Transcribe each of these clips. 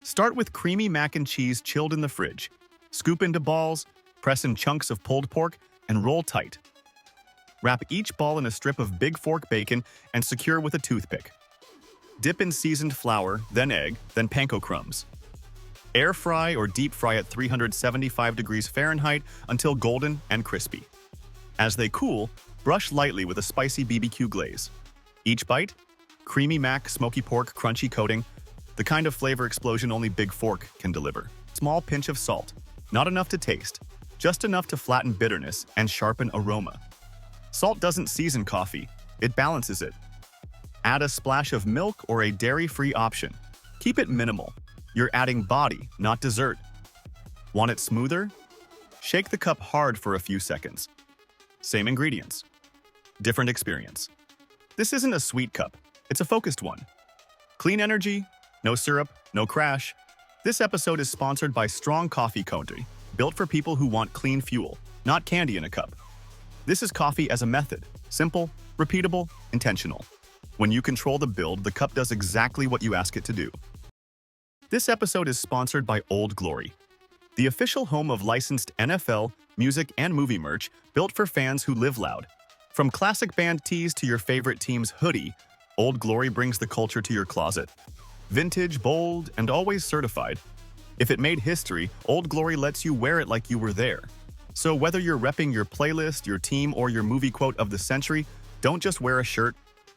Start with creamy mac and cheese chilled in the fridge. Scoop into balls, press in chunks of pulled pork, and roll tight. Wrap each ball in a strip of big fork bacon and secure with a toothpick. Dip in seasoned flour, then egg, then panko crumbs. Air fry or deep fry at 375 degrees Fahrenheit until golden and crispy. As they cool, brush lightly with a spicy BBQ glaze. Each bite? Creamy mac, smoky pork, crunchy coating, the kind of flavor explosion only Big Fork can deliver. Small pinch of salt, not enough to taste, just enough to flatten bitterness and sharpen aroma. Salt doesn't season coffee, it balances it. Add a splash of milk or a dairy-free option. Keep it minimal. You're adding body, not dessert. Want it smoother? Shake the cup hard for a few seconds. Same ingredients. Different experience. This isn't a sweet cup, it's a focused one. Clean energy, no syrup, no crash. This episode is sponsored by Strong Coffee Country, built for people who want clean fuel, not candy in a cup. This is coffee as a method. Simple, repeatable, intentional. When you control the build, the cup does exactly what you ask it to do. This episode is sponsored by Old Glory, the official home of licensed NFL, music, and movie merch built for fans who live loud. From classic band tees to your favorite team's hoodie, Old Glory brings the culture to your closet. Vintage, bold, and always certified. If it made history, Old Glory lets you wear it like you were there. So whether you're repping your playlist, your team, or your movie quote of the century, don't just wear a shirt,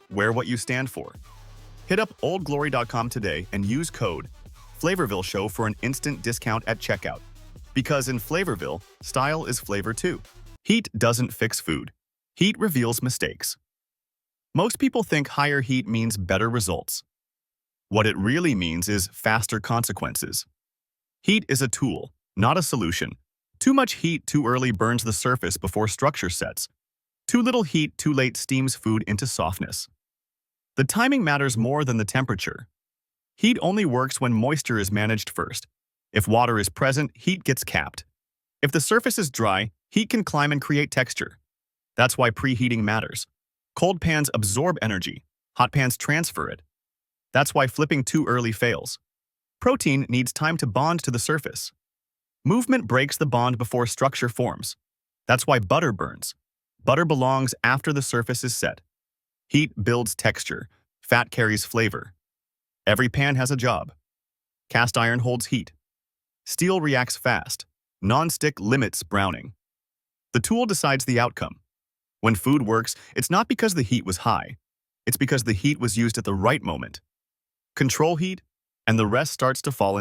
wear what you stand for. Hit up oldglory.com today and use code FlavorVille Show for an instant discount at checkout. Because in FlavorVille, style is flavor too. Heat doesn't fix food. Heat reveals mistakes. Most people think higher heat means better results. What it really means is faster consequences. Heat is a tool, not a solution. Too much heat too early burns the surface before structure sets. Too little heat too late steams food into softness. The timing matters more than the temperature. Heat only works when moisture is managed first. If water is present, heat gets capped. If the surface is dry, heat can climb and create texture. That's why preheating matters. Cold pans absorb energy. Hot pans transfer it. That's why flipping too early fails. Protein needs time to bond to the surface. Movement breaks the bond before structure forms. That's why butter burns. Butter belongs after the surface is set. Heat builds texture. Fat carries flavor. Every pan has a job. Cast iron holds heat. Steel reacts fast. Non-stick limits browning. The tool decides the outcome. When food works, it's not because the heat was high. It's because the heat was used at the right moment. Control heat, and the rest starts to fall in